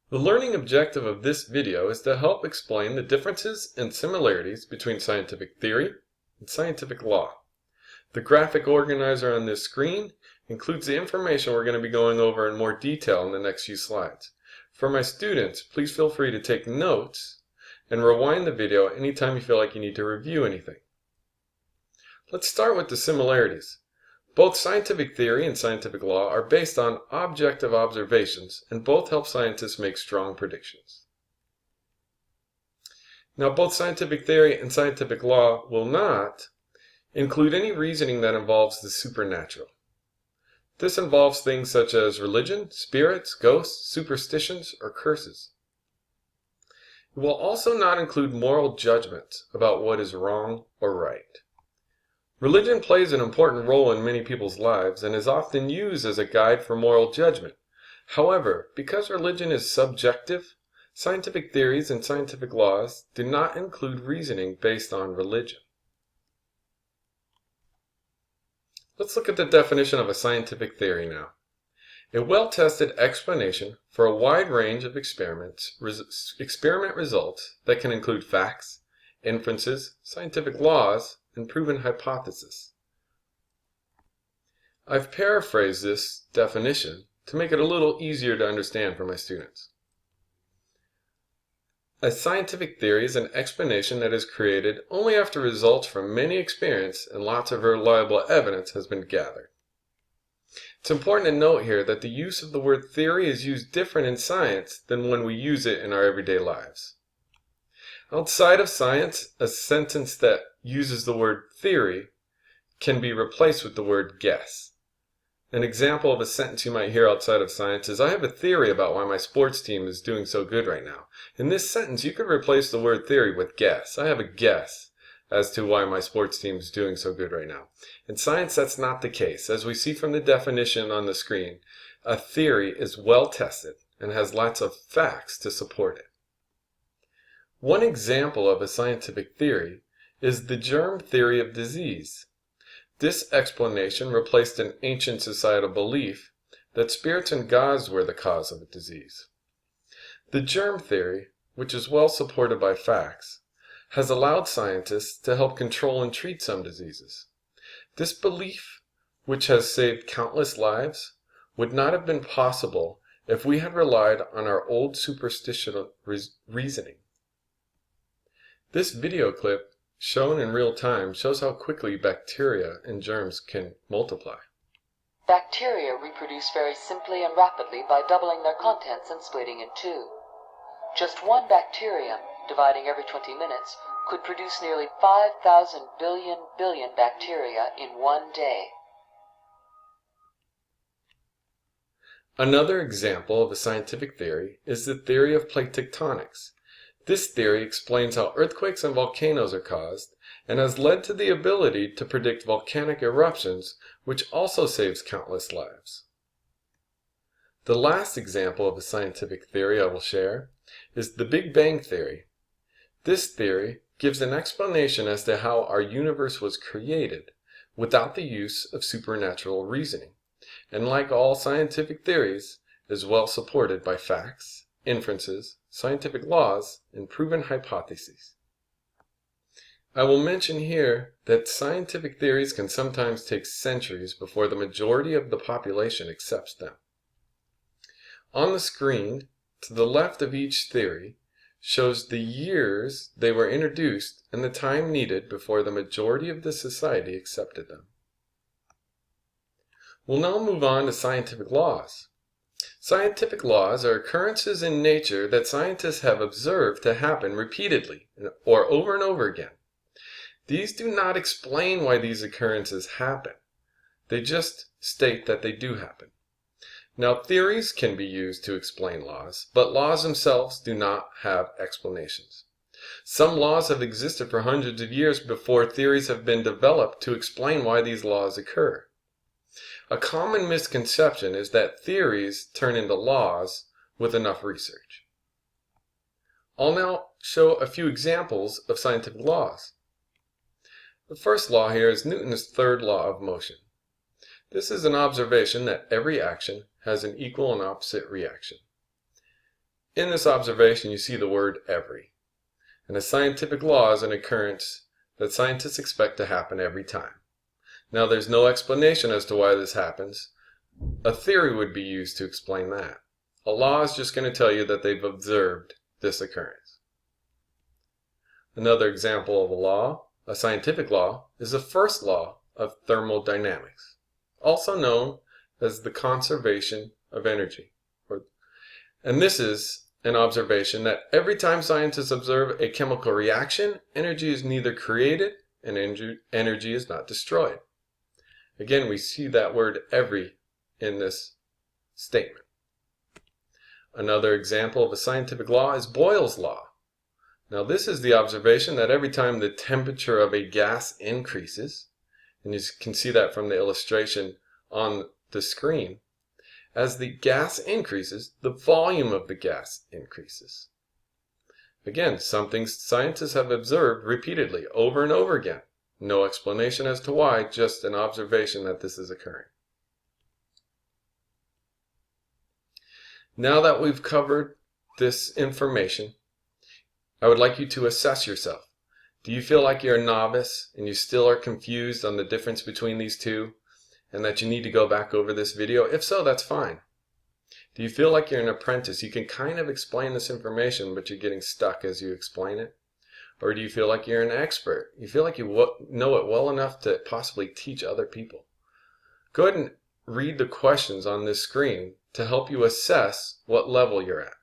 The learning objective of this video is to help explain the differences and similarities between scientific theory and scientific law. The graphic organizer on this screen includes the information we're going to be going over in more detail in the next few slides. For my students, please feel free to take notes and rewind the video anytime you feel like you need to review anything. Let's start with the similarities. Both scientific theory and scientific law are based on objective observations, and both help scientists make strong predictions. Now, both scientific theory and scientific law will not include any reasoning that involves the supernatural. This involves things such as religion, spirits, ghosts, superstitions, or curses. It will also not include moral judgments about what is wrong or right. Religion plays an important role in many people's lives and is often used as a guide for moral judgment. However, because religion is subjective, scientific theories and scientific laws do not include reasoning based on religion. Let's look at the definition of a scientific theory now. A well-tested explanation for a wide range of experiment results that can include facts, inferences, scientific laws, and proven hypothesis. I've paraphrased this definition to make it a little easier to understand for my students. A scientific theory is an explanation that is created only after results from many experiments and lots of reliable evidence has been gathered. It's important to note here that the use of the word theory is used different in science than when we use it in our everyday lives. Outside of science, a sentence that uses the word theory can be replaced with the word guess. An example of a sentence you might hear outside of science is, I have a theory about why my sports team is doing so good right now. In this sentence, you could replace the word theory with guess. I have a guess as to why my sports team is doing so good right now. In science, that's not the case. As we see from the definition on the screen, a theory is well tested and has lots of facts to support it. One example of a scientific theory is the germ theory of disease. This explanation replaced an ancient societal belief that spirits and gods were the cause of a disease. The germ theory, which is well supported by facts, has allowed scientists to help control and treat some diseases. This belief, which has saved countless lives, would not have been possible if we had relied on our old superstitional reasoning. This video clip, shown in real time, shows how quickly bacteria and germs can multiply. Bacteria reproduce very simply and rapidly by doubling their contents and splitting in two. Just one bacterium, dividing every 20 minutes, could produce nearly 5,000 billion bacteria in one day. Another example of a scientific theory is the theory of plate tectonics. This theory explains how earthquakes and volcanoes are caused and has led to the ability to predict volcanic eruptions, which also saves countless lives. The last example of a scientific theory I will share is the Big Bang theory. This theory gives an explanation as to how our universe was created without the use of supernatural reasoning, and like all scientific theories, is well supported by facts, inferences, scientific laws, and proven hypotheses. I will mention here that scientific theories can sometimes take centuries before the majority of the population accepts them. On the screen, to the left of each theory, shows the years they were introduced and the time needed before the majority of the society accepted them. We'll now move on to scientific laws. Scientific laws are occurrences in nature that scientists have observed to happen repeatedly or over and over again. These do not explain why these occurrences happen. They just state that they do happen. Now, theories can be used to explain laws, but laws themselves do not have explanations. Some laws have existed for hundreds of years before theories have been developed to explain why these laws occur. A common misconception is that theories turn into laws with enough research. I'll now show a few examples of scientific laws. The first law here is Newton's third law of motion. This is an observation that every action has an equal and opposite reaction. In this observation, you see the word every. And a scientific law is an occurrence that scientists expect to happen every time. Now, there's no explanation as to why this happens. A theory would be used to explain that. A law is just going to tell you that they've observed this occurrence. Another example of a law, a scientific law, is the first law of thermodynamics, also known as the conservation of energy. And this is an observation that every time scientists observe a chemical reaction, energy is neither created and energy is not destroyed. Again, we see that word every in this statement. Another example of a scientific law is Boyle's law. Now, this is the observation that every time the temperature of a gas increases, and you can see that from the illustration on the screen, as the gas increases, the volume of the gas increases. Again, something scientists have observed repeatedly, over and over again. No explanation as to why, just an observation that this is occurring. Now that we've covered this information, I would like you to assess yourself. Do you feel like you're a novice and you still are confused on the difference between these two and that you need to go back over this video? If so, that's fine. Do you feel like you're an apprentice? You can kind of explain this information, but you're getting stuck as you explain it? Or do you feel like you're an expert? You feel like you know it well enough to possibly teach other people? Go ahead and read the questions on this screen to help you assess what level you're at.